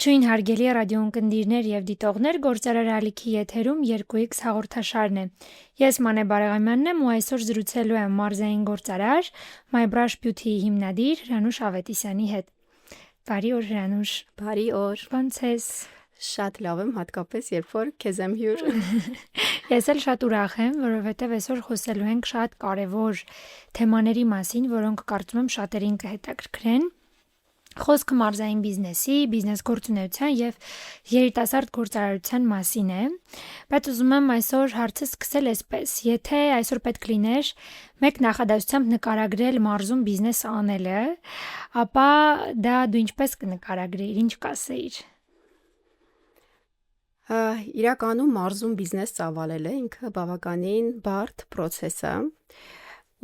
Ողջույն հարգելի ռադիոընկերներ եւ դիտողներ, Գործարար ալիքի եթերում 2X հաղորդաշարն է։ Ես Մանե Բարեղամյանն եմ ու այսօր զրուցելու եմ մարզային գործարար My Brush Beauty-ի հիմնադիր Հրանուշ Ավետիսյանի հետ։ Բարի օր Հրանուշ։ Բարի օր։ Ո՞նց ես։ Շատ լավ եմ, հատկապես երբ որ քեզ եմ հյուր։ Ես էլ շատ ուրախ եմ, որովհետև այսօր խոսելու ենք շատ կարևոր թեմաների մասին, որոնք կարծում եմ շատերին կհետաքրքրեն։ Խոսքը մարզային բիզնեսի, բիզնես գործունեության եւ երիտասարդ գործարարության մասին է, բայց ուզում եմ այսօր հարցը սկսել այսպես. եթե այսօր պետք լիներ մեկ նախադասությամբ նկարագրել մարզում բիզնես անելը, ապա դա դու ինչպես կնկարագրեիր, ինչ կասեիր։ Իրականում մարզում բիզնես ծավալելը ինքը բավականին բարդ process է։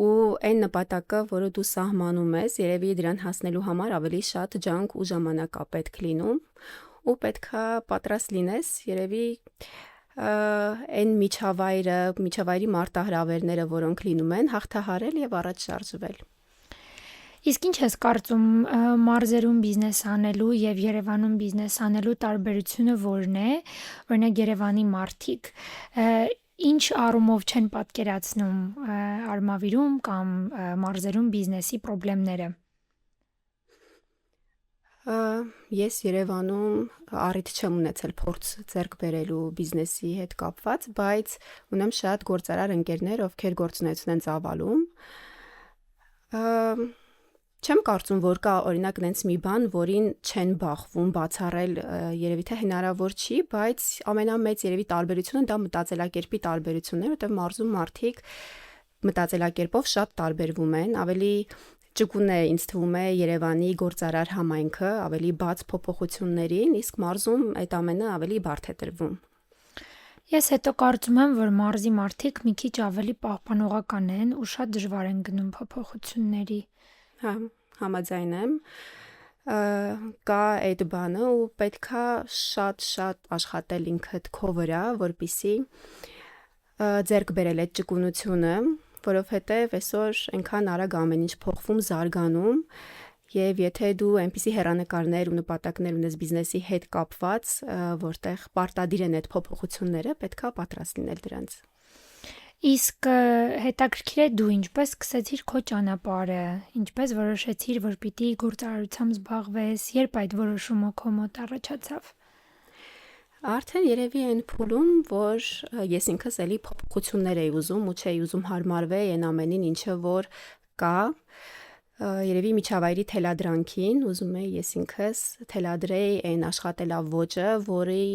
Ու այն նպատակը, որը դու սահմանում ես, երևի դրան հասնելու համար ավելի շատ ջանք ու ժամանակ է պետք լինում, ու պետքա պատրաստ լինես, երևի այն միջավայրի մարտահրավերները, որոնք լինում են, հաղթահարել եւ առաջ շարժվել։ Իսկ ինչ ես կարծում մարզերում բիզնես անելու եւ Երևանում բիզնես անելու տարբերությունը որն է, օրինակ Երևանի մարդիկ ինչ առումով չեն պատկերացնում Արմավիրում կամ մարզերում բիզնեսի խնդիրները։ Ես Երևանում առիթ չեմ ունեցել փորձ ձեռք բերելու բիզնեսի հետ կապված, բայց ունեմ շատ գործարար ընկերներ, ովքեր գործունեություն են ծավալում։ Չեմ կարծում, որ կա օրինակ նենց մի բան, որին չեն բախվում բացառել, երևի թե հնարավոր չի, բայց ամենամեծ երևի տարբերությունը դա մտածելակերպի տարբերությունն է, որտեղ մարզում մարդիկ մտածելակերպով շատ տարբերվում են, ավելի ճկուն է ինձ թվում է Երևանի գործարար համայնքը, ավելի բաց փոփոխություններին, իսկ մարզում այդ ամենը ավելի բարդ է տրվում։ Ես հետո կարծում եմ, որ մարզի մարդիկ մի քիչ ավելի պահպանողական են ու շատ դժվար են գնում փոփոխությունների։ Հա, համաձայն եմ, կա այդ բանը ու պետքա շատ աշխատել ինքդ քո վրա, որպեսզի ձեռք բերել այդ ճկունությունը, որովհետև այսօր այնքան արագ ամեն ինչ փոխվում, զարգանում, եւ եթե դու այնպիսի հեռանկարներ ու նպատակներ ունես բիզնեսի հետ կապված, որտեղ պարտադիր են այդ փոփոխությունները, պետքա պատրաստ լինել դրանց։ Իսկ հետաքրքիր է դու ինչպես սկսեցիր քո ճանապարհը, ինչպես որոշեցիր, որ պիտի գործարարությամբ զբաղվես, երբ այդ որոշումը քո մոտ առաջացավ։ Արդեն երևի այն փուլում, որ ես ինքս էլի փոփոխություններ էի ուզում ու չէի ուզում հարմարվել այն ամենին, ինչը որ կա, երևի միջավայրի թելադրանքին, ուզում էի ես ինքս թելադրեի այն աշխատելավոճը, որի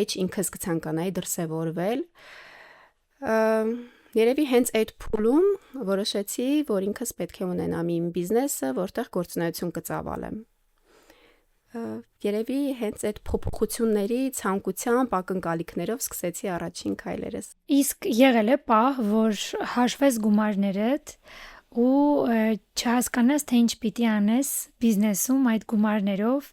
մեջ ինքս կցանկանայի դրսևորվել։ Երևի հենց այդ փուլում որոշեցի, որ ինքս պետք է ունենամ իմ բիզնեսը, որտեղ գործունեություն կծավալեմ։ Երևի հենց այդ փոփոխությունների ցանկությամբ ակնկալիքներով սկսեցի առաջին քայլերս։ Իսկ եղել է պահ, որ հաշվես գումարներդ ու չհասկանաս, թե ինչ պիտի անես բիզնեսում այդ գումարներով,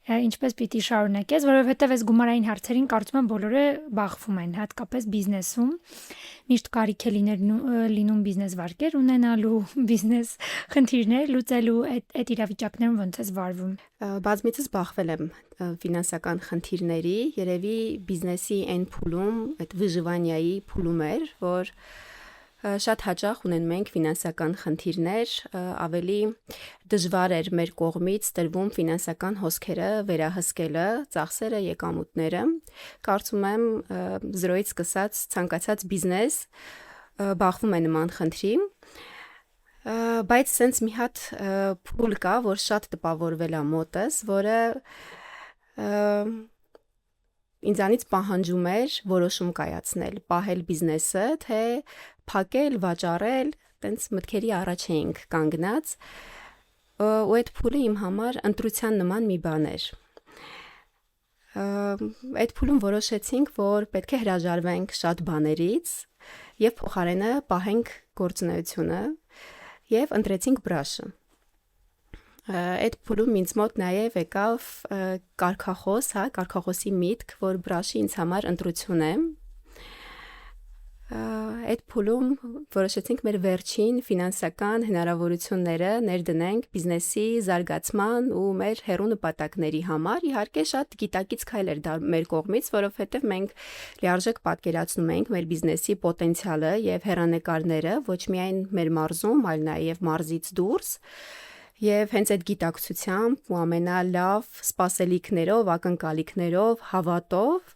ինչպես պիտի շարունակես, որովհետև այս գումարային հարցերին կարծում եմ բոլորը բախվում են, հատկապես բիզնեսում։ Միշտ կարիք է լինում բիզնես վարկեր ունենալու, բիզնես խնդիրներ լուծելու, այդ իրավիճակներում ոնց ես վարվում։ Բազմիցս բախվել եմ ֆինանսական խնդիրների, երևի բիզնեսի այն փուլում, այդ վիժվանիայի փուլում էր, որ շատ հաճախ ունեն մենք ֆինանսական խնդիրներ, ավելի դժվար էր մեր կողմից տրվում ֆինանսական հոսքերը վերահսկելը, ծախսերը, եկամուտները։ Կարծում եմ 0-ից սկսած ցանկացած բիզնես բախվում է նման խնդրի, բայց սենց մի հատ փուլ կա, որ շատ տպավորվել է մոտս, որը ինձանից պահանջում էր որոշում կայացնել, պահել բիզնեսը, թե փակել, վաճառել, տենց մտքերի առաջ էինք կանգնած, ու այդ փուլը իմ համար ընտրության նման մի բան էր։ Այդ փուլում որոշեցինք, որ պետք է հրաժարվենք շատ բաներից եւ փոխարենը պահենք գործունեությունը եւ ընտրեցինք բրաշը։ Այդ փուլում ինձ մոտ նաև եկավ կարգախոս, կարգախոսի միտք, որ բրաշը ինձ համար ընտրություն է։ Այդ փուլում որոշեցինք մեր վերջին ֆինանսական հնարավորությունները ներդնենք բիզնեսի զարգացման ու մեր հեռու նպատակների համար։ Իհարկե շատ գիտակից քայլ էր դա մեր կողմից, որովհետև մենք լիարժեք պատկերացնում ենք մեր բիզնեսի պոտենցիալը եւ հեռանկարները ոչ միայն մեր մարզում, այլ նաեւ մարզից դուրս։ Եվ հենց այդ գիտակցությամբ ու ամենալավ սպասելիքներով, ակնկալիքներով, հավատով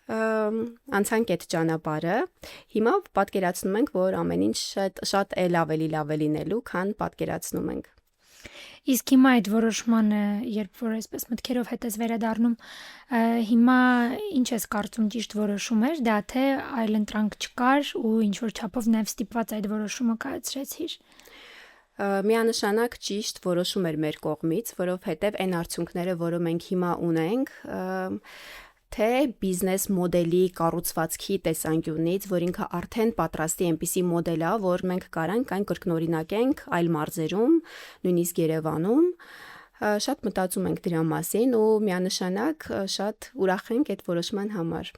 անցանք այդ ճանապարհը։ Հիմա պատկերացնում ենք, որ ամեն ինչ շատ ավելի լավ է լինելու, քան պատկերացնում ենք։ Իսկ հիմա այդ որոշմանը, երբ որ այսպես մտքերով հետ ես վերադառնում, հիմա ինչ ես կարծում ճիշտ որոշում էր, դա թե այլընտրանք չկար ու ինչ որ չափով նաև ստիպված այդ որոշումը կայացրեցիր։ Միանշանակ ճիշտ որոշում էր մեր կողմից, որովհետև այն արդյունքները, որը մենք հիմա ունենք, թե բիզնես մոդելի կառուցվածքի տեսանկյունից, որ ինքը արդեն պատրաստի այնպիսի մոդել է, որ մենք կարանք այն կրկնօրինակենք այլ մարզերում, նույնիսկ Երևանում, շատ մտածում ենք դրա մասին ու միանշանակ շատ ուրախ ենք այդ որոշման համար։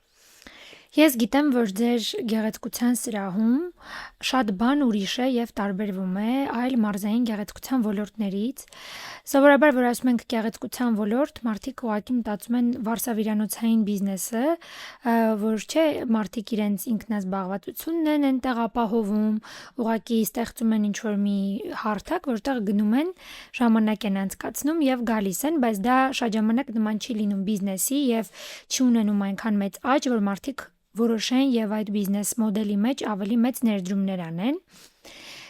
Ես գիտեմ, որ ձեր գեղեցկության սրահում շատ բան ուրիշ է եւ տարբերվում է այլ մարզային գեղեցկության ոլորտներից։ Սովորաբար, որ ասում ենք գեղեցկության ոլորտ, մարդիկ ուղղակի մտածում են վարսավիրանոցային բիզնեսը, որ չէ, մարդիկ իրենց ինքնազբաղվածությունն են այնտեղ ապահովում, ուղղակի ստեղծում են ինչ-որ մի հարթակ, որտեղ գնում են, ժամանակ են անցկացնում եւ գալիս են, բայց դա շատ ժամանակ նման չի լինում բիզնեսի եւ չի ունենում այնքան մեծ աճ, որ մարդիկ որոշեն եւ այդ բիզնես մոդելի մեջ ավելի մեծ ներդրումներ անեն։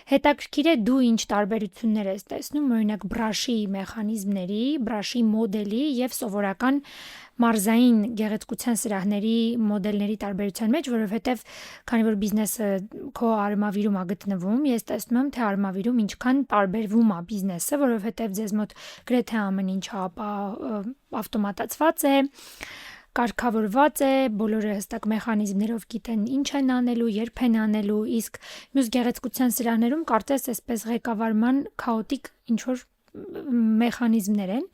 Հետաքրքիր է դու ինչ տարբերություններ ես տեսնում, օրինակ բրաշի մեխանիզմների, բրաշի մոդելի եւ սովորական մարզային գեղեցկության սրահների մոդելների տարբերության մեջ, որովհետեւ քանի որ բիզնեսը քո արմավիրում է գտնվում, ես տեսնում եմ, թե արմավիրում ինչքան տարբերվում է բիզնեսը, որովհետեւ ձեզ մոտ գրեթե ամեն ինչ ավտոմատացված է, կարգավորված է, բոլորը հստակ մեխանիզմներով գիտեն ինչ են անելու, երբ են անելու, իսկ մյուս գեղեցկության սրահներում կարծես այսպես ղեկավարման քաոտիկ ինչ-որ մեխանիզմներ են։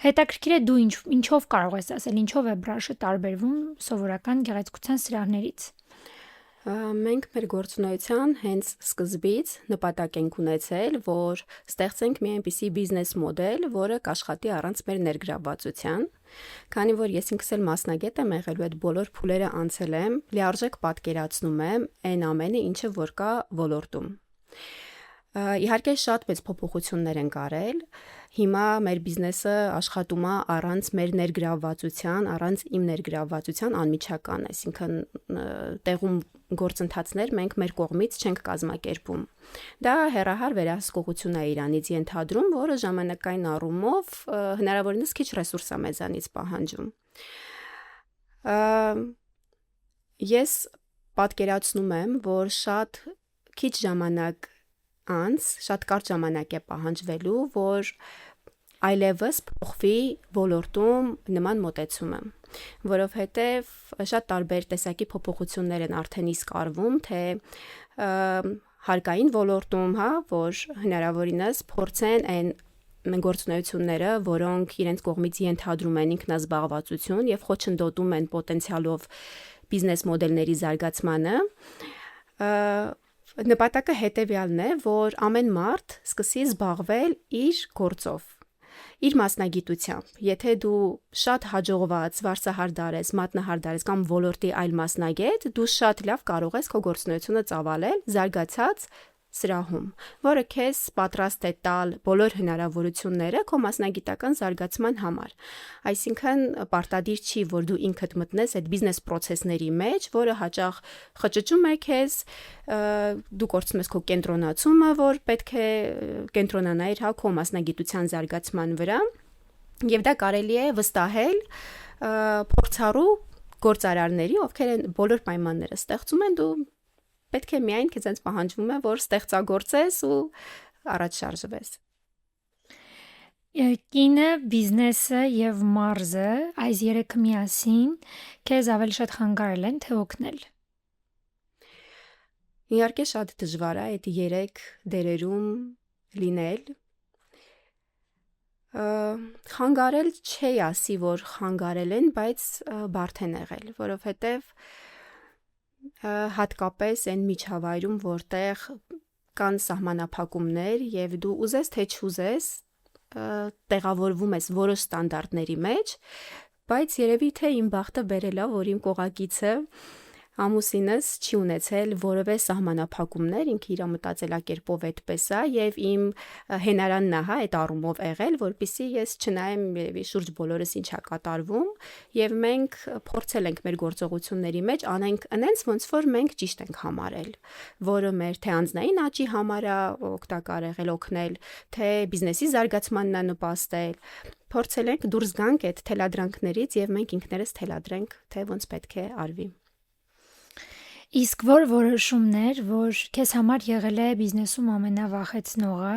Հետաքրքիր է դու ինչով կարող ես ասել, ինչով է բրաշը տարբերվում սովորական գեղեցկության սրահներից։ Մենք մեր գործունեության հենց սկզբից նպատակ ենք ունեցել, որ ստեղծենք մի այնպիսի բիզնես մոդել, որը կաշխատի առանց մեր ներգրավվածության, քանի որ ես ինքս էլ մասնագետ եմ եղել ու այդ բոլոր փուլերը անցել եմ, լիարժեք պատկերացնում եմ այն ամենը, ինչը որ կա ոլորտում։ Իհարկե շատ մեծ փոփոխություններ են արել։ Հիմա մեր բիզնեսը աշխատում է առանց մեր ներգրավվածության, առանց իմ ներգրավվածության անմիջական, այսինքն տեղում գործընթացներ մենք մեր կողմից չենք կազմակերպում։ Դա հեռահար վերահսկողություն է իրանից ենթադրում, որը ժամանակային առումով հնարավորինս քիչ ռեսուրս է մեզանից պահանջում։ Ես պատկերացնում եմ, որ շատ քիչ ժամանակ անց, շատ կարճ ժամանակ է պահանջվելու, որ այլևս փոխվի ոլորտում նման մոտեցումը, որովհետև շատ տարբեր տեսակի փոփոխություններ են արդեն իսկ արվում, թե հարկային ոլորտում, որ հնարավորինս փորձեն այն գործունեությունները, որոնք իրենց կողմից ենթադրում են ինքնազբաղվածություն եւ խոչընդոտում են պոտենցիալով բիզնես մոդելների զարգացմանը, նպատակը հետևյալն է, որ ամեն մարդ սկսի զբաղվել իր գործով, իր մասնագիտությամբ։ Եթե դու շատ հաջողված վարսահարդար ես, մատնահարդար ես կամ ոլորտի այլ մասնագետ, դու շատ լավ կարող ես քո գործունեությունը ծավալել զարգացած սրահում, որը քեզ պատրաստ է տալ բոլոր հնարավորությունները քո մասնագիտական զարգացման համար։ Այսինքն պարտադիր չի, որ դու ինքդ մտնես այդ բիզնես process-ների մեջ, որը հաճախ խճճում է քեզ, դու կորցնում ես քո կենտրոնացումը, որ պետք է կենտրոնանայիր քո մասնագիտության զարգացման վրա, եւ դա կարելի է վստահել փորձառու գործարարների, ովքեր բոլոր պայմանները ստեղծում են, դու պետք է միայն քեզ այնց պահանջվում է, որ ստեղծագործես ու առաջ շարժվես։ Կինը, բիզնեսը եւ մարզը, այս երեքը միասին քեզ ավելի շատ խանգարել են, թե օգնել։ Իհարկե շատ դժվար է այդ երեք դերերում լինել։ Խանգարել չի ասի, որ խանգարել են, բայց բարդ են եղել, որովհետեւ հատկապես այն միջավայրում, որտեղ կան սահմանափակումներ եւ դու ուզես թե չուզես տեղավորվում ես որոշ ստանդարտների մեջ, բայց երևի թե իմ բախտը բերել է, որ իմ կողակիցը ամուսինս չի ունեցել որևէ սահմանափակումներ, ինքը իր մտածելակերպով այդպես է եւ իմ հենարանն է այդ առումով եղել, որpիսի ես չնայեմ երևի շուրջ բոլորս ինչա կատարվում եւ մենք փորձել ենք մեր գործողությունների մեջ անենք այնց ոնց որ մենք ճիշտ ենք համարել, որը մեր թե անձնային աճի համար է օգտակար եղել օգնել, թե բիզնեսի զարգացմանն է նպաստել, փորձել ենք դուրս գանք այդ թելադրանքներից եւ մենք ինքներս թելադրենք, թե ոնց պետք է արվի։ Իսկ որ որոշումներ, որ քեզ համար եղել է բիզնեսում ամենավախեցնողը,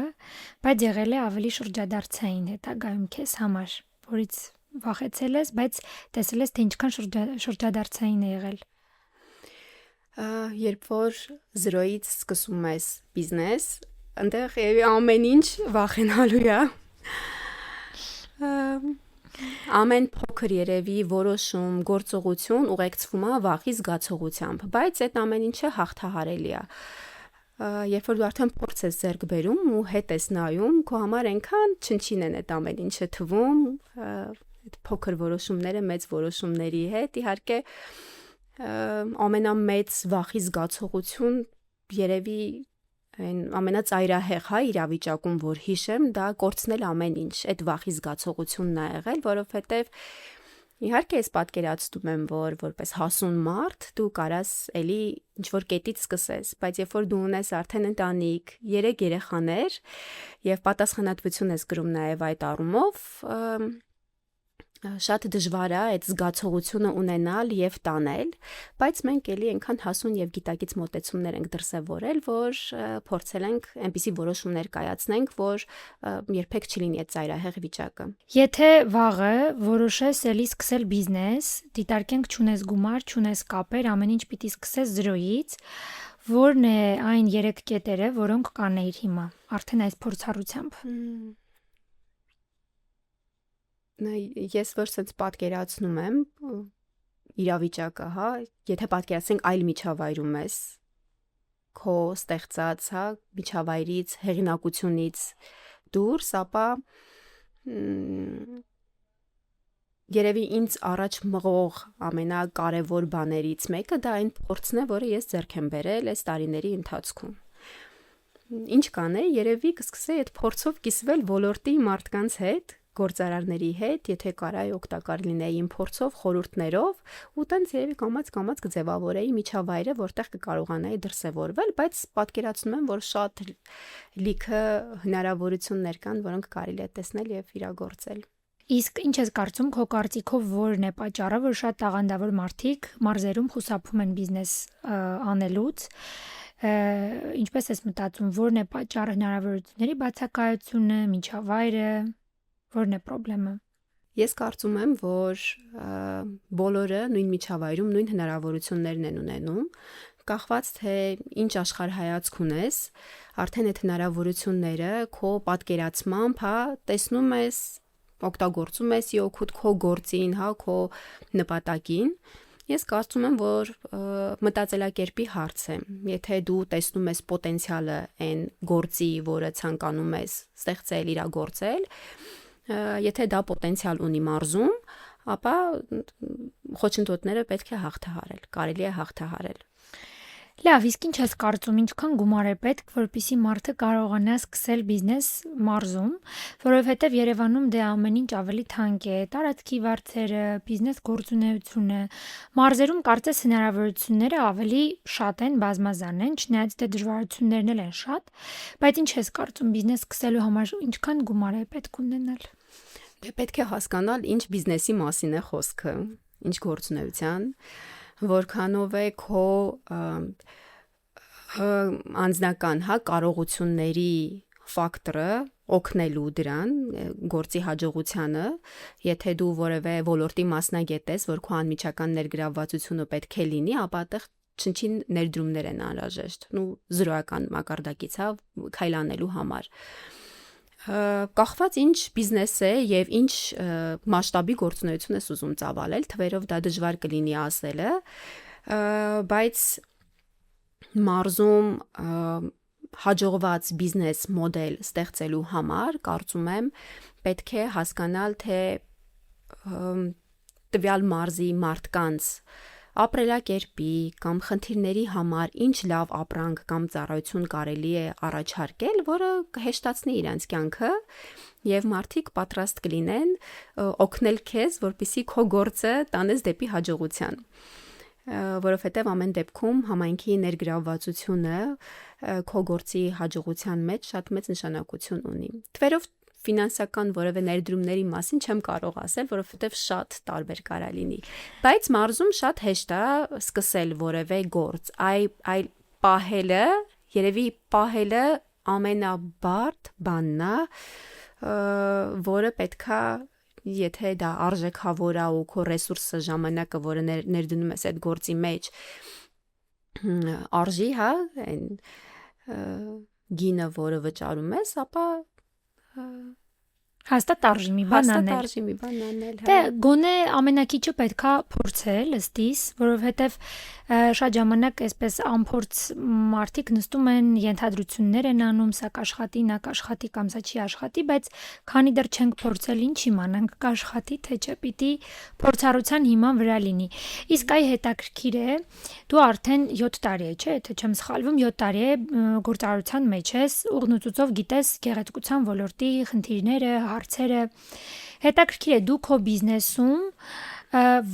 բայց եղել է ավելի շրջադարձային հետագայում քեզ համար, որից վախեցել ես, բայց տեսել ես, թե ինչքան շրջադարձային է եղել։ Երբ որ 0-ից սկսում ես բիզնես, այնտեղ ամեն ինչ վախենալու է։ Ամեն փոքր երևի որոշում, գործողություն ուղեկցվում է վախի զգացողությամբ, բայց այդ ամեն ինչը հաղթահարելի է։ Երբ որ դու արդեն փորձ ես ձեռք բերում ու հետ ես նայում, քո համար այնքան չնչին են այդ ամեն ինչը թվում, այդ փոքր որոշումները մեծ որոշումների հետ, իհարկե ամենամեծ վախի զգացողություն երևի այն ամենածայրահեղ իրավիճակում, որ հիշեմ, դա կորցնել ամեն ինչ, այդ վախի զգացողությունն է եղել, որովհետև իհարկե ես պատկերացնում եմ, որ որպես հասուն մարդ դու կարաս էլի ինչ-որ կետից սկսես, բայց երբ որ դու ունես արդեն ընտանիք, 3 երեխաներ եւ պատասխանատվություն ես կրում նաեւ այդ առումով, շատ դժվար է այդ զգացողությունը ունենալ եւ տանել, բայց մենք էլի այնքան հասուն եւ գիտակից մոտեցումներ ենք դրսեւորել, որ փորձել ենք այնպիսի որոշումներ կայացնենք, որ երբեք չլինի այդ ծայրահեղ վիճակը։ Եթե վաղը որոշես էլի սկսել բիզնես, դիտարկենք չունես գումար, չունես կապեր, ամեն ինչ պիտի սկսես 0-ից, որն է այն 3 կետերը, որոնք կանեիր հիմա, արդեն այս փորձառությամբ։ Ես որ sense պատկերացնում եմ իրավիճակը, հա, եթե պատկերացնենք այլ միջավայրում ես, քո ստեղծած, հա, միջավայրից, հեղինակությունից դուրս, ապա երևի ինձ առաջ մղող ամենակարևոր բաներից մեկը դա այն փորձն է, որը ես ձեռք եմ բերել այս տարիների ընթացքում։ Ինչ կանեի, երևի կսկսեի այդ փորձով կիսվել ոլորտի մարդկանց հետ, գործարարների հետ, եթե կարայի օգտակար լինեի իմ փորձով, խորհուրդներով, ու տենց երևի կամաց կձևավորեի միջավայրը, որտեղ կկարողանայի դրսևորվել, բայց պատկերացնում եմ, որ շատ լիքը հնարավորություններ կան, որոնք կարելի է տեսնել եւ իրագործել։ Իսկ ինչ ես կարծում, քո կարծիքով որն է պատճառը, որ շատ տաղանդավոր մարդիկ մարզերում խուսափում են բիզնես անելուց, ինչպես ես մտածում, որն է պատճառը, հնարավորությունների բացակայությունը, միջավայրը, որն է խնդրեմը։ Ես կարծում եմ, որ բոլորը նույն միջավայրում նույն հնարավորություններն են ունենում, կախված թե ինչ աշխարհայացք ունես, արդեն այդ հնարավորությունները քո պատկերացմամբ, հա, տեսնում ես, օգտագործում ես իօգուտ քո գործին, հա, քո նպատակին։ Ես կարծում եմ, որ մտածելակերպի հարց է։ Եթե դու տեսնում ես պոտենցիալը այն գործի, որը ցանկանում ես ստեղծել, իրագործել, եթե դա պոտենցիալ ունի մարզում, ապա խոչընդոտները պետք է հաղթահարել, կարելի է հաղթահարել։ Լավ, իսկ ինչ ես կարծում, ինչքան գումար է պետք, որպեսզի մարդը կարողանա սկսել բիզնես մարզում, որովհետև Երևանում դե ամեն ինչ ավելի թանկ է, տարածքի վարձերը, բիզնես գործունեությունը, մարզերում կարծես հնարավորությունները ավելի շատ են, բազմազան են, չնայած դե դժվարություններն էլ են շատ, բայց ինչ ես կարծում, բիզնես սկսելու համար ինչքան գումար է պետք ունենալ։ Դե պետք է հասկանալ ինչ բիզնեսի մասին է խոսքը, ինչ գործունեության, որքանով է քո անձնական, հա, կարողությունների ֆակտորը օգնելու դրան գործի հաջողությանը, եթե դու որևէ ոլորտի մասնագետ ես, որ քո անմիջական ներգրավվածությունը պետք է լինի, ապա այդտեղ չնչին ներդրումներ են անհրաժեշտ, 0-ական մակարդակից, հա, քայլանելու համար։ Կախված ինչ բիզնես է եւ ինչ մասշտաբի գործունեություն ես ուզում ծավալել, թվերով դա դժվար կլինի ասելը, Բայց մարզում հաջողված բիզնես մոդել ստեղծելու համար կարծում եմ պետք է հասկանալ, թե տվյալ մարզի մարդկանց ապրելակերպի կամ խնդիրների համար ինչ լավ ապրանք կամ ծառայություն կարելի է առաջարկել, որը կհեշտացնի իրենց կյանքը եւ մարդիկ պատրաստ կլինեն օգնել քեզ, որպեսզի քո գործը տանես դեպի հաջողության։ Որովհետև ամեն դեպքում համայնքի ներգրավվածությունը քո գործի հաջողության մեջ շատ մեծ նշանակություն ունի։ Թվերով ֆինանսական որևէ ներդրումների մասին չեմ կարող ասել, որովհետև շատ տարբեր կարա լինի։ Բայց մարզում շատ հեշտ է սկսել որևէ գործ։ Այլ պահելը, երևի պահելը ամենաբարդ բանն է, որը պետքա եթե դա արժեքավոր է ու քո ռեսուրսը ժամանակը, որը ներդնում ես այդ գործի մեջ, արժի, հա, այն գինը, որը վճարում ես, ապա հաստատ արժի մի բան անել։ Դե գոնե ամենակիչը պետքա փորձել ըստիս, որովհետև շատ ժամանակ այսպես անփորձ մարդիկ նստում են, ենթադրություններ են անում, սա կաշխատի, նա կաշխատի կամ սա չի աշխատի, բայց քանի դեռ չենք փորձել, ինչ իմանանք կաշխատի, թե չէ, պիտի փորձառության հիման վրա լինի։ Իսկ այ հետաքրքիր է, դու արդեն 7 տարի է, չէ, թե չեմ սխալվում, 7 տարի է գործարարության մեջ ես, ուղղնուծությամբ գիտես գեղեցկության ոլորտի խնդիրները, հարցերը։ Հետաքրքիր է դու քո բիզնեսում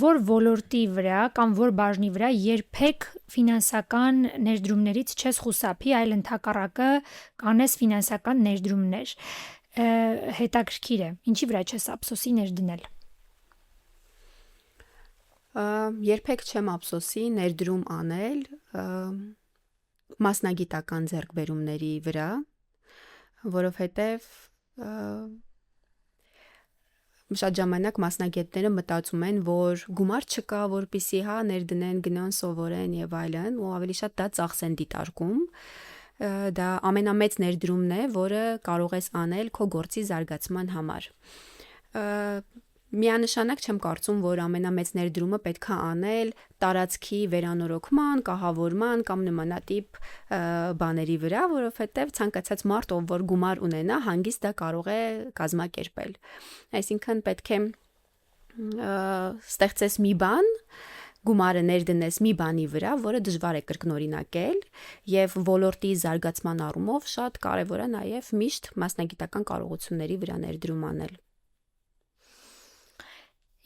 որ ոլորտի վրա կամ որ բաժնի վրա երբեք ֆինանսական ներդրումներից չես խուսափի, այլ ընդհակառակը կանես ֆինանսական ներդրումներ։ Հետաքրքիր է, ինչի վրա չես ափսոսի ներդնել։ Երբեք չեմ ափսոսի ներդրում անել մասնագիտական ձեռքբերումների վրա, որովհետև շատ ժամանակ մասնագետները մտածում են, որ գումար չկա, որպեսզի ներդնեն, գնան սովորեն եւ այլն, ու ավելի շատ դա ծախս են դիտարկում։ Դա ամենամեծ ներդրումն է, որը կարող ես անել քո գործի զարգացման համար։ Միանշանակ չեմ կարծում, որ ամենամեծ ներդրումը պետք է անել տարածքի վերանորոգման, կահավորման կամ նմանատիպ բաների վրա, որովհետև ցանկացած մարդ, ով որ գումար ունենա, հանգիստ դա կարող է կազմակերպել։ Այսինքն պետք է ստեղծես մի բան, գումարը ներդնես մի բանի վրա, որը դժվար է կրկնօրինակել, եւ ոլորտի զարգացման առումով շատ կարեւոր է նաեւ միշտ մասնագիտական կարողությունների վրա ներդրում անել։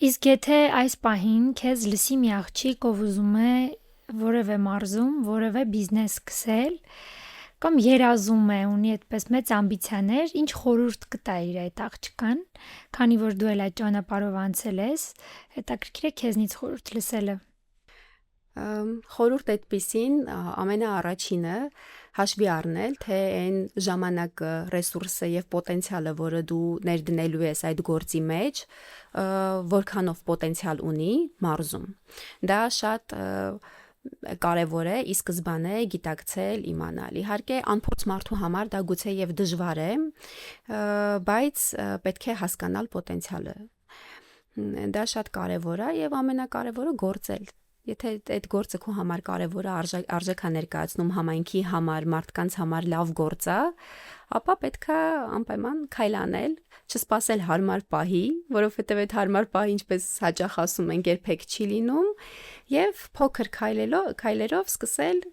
Իսկ եթե այս պահին քեզ լսի մի աղջիկ, ով ուզում է որևէ մարզում, որևէ բիզնես սկսել, կամ երազում է, ունի այդպես մեծ ամբիցիաներ, ինչ խորհուրդ կտայիր այդ աղջկան, քանի որ դու էլ այդ ճանապարհով անցել ես, հետաքրքիր է քեզնից խորհուրդ լսելը։ Խորհուրդ այդպիսին ամենաառաջինը հաշվի առնել, թե այն ժամանակը, ռեսուրսը եւ պոտենցիալը, որը դու ներդնելու ես այդ գործի մեջ, որքանով պոտենցիալ ունի մարզում։ Դա շատ կարևոր է ի սկզբանե գիտակցել, իմանալ։ Իհարկե, անփորձ մարդու համար դա գուցե եւ դժվար է, բայց պետք է հասկանալ պոտենցիալը։ Դա շատ կարևոր է եւ ամենակարևորը գործել։ Եթե այդ գործը քո համար կարևոր է, արժեք է ներկայացնում համայնքի համար, մարդկանց համար լավ գործ է, ապա պետք է անպայման քայլ անել, չսպասել հարմար պահի, որովհետև այդ հարմար պահը, ինչպես հաճախ ասում են, երբեք չի լինում, եւ փոքր քայլերով սկսել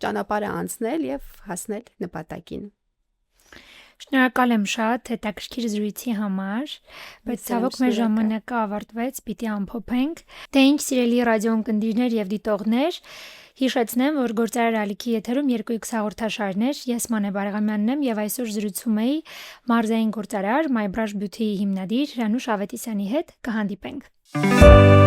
ճանապարհը անցնել եւ հասնել նպատակին։ Շնորհակալ եմ շատ հետաքրքիր զրույցի համար, բայց ցավոք մեր ժամանակը ավարտվեց, պիտի ամփոփենք։ Դե ինչ սիրելի ռադիո ընկերներ եւ դիտողներ, հիշեցնեմ, որ Գործարար Ալիքի եթերում 2x հաղորդաշարներ, ես Մանե Բարեղամյանն եմ եւ այսօր զրուցում էի մարզային գործարար My Brush Beauty-ի հիմնադիր Հրանուշ Ավետիսյանի հետ, կհանդիպենք։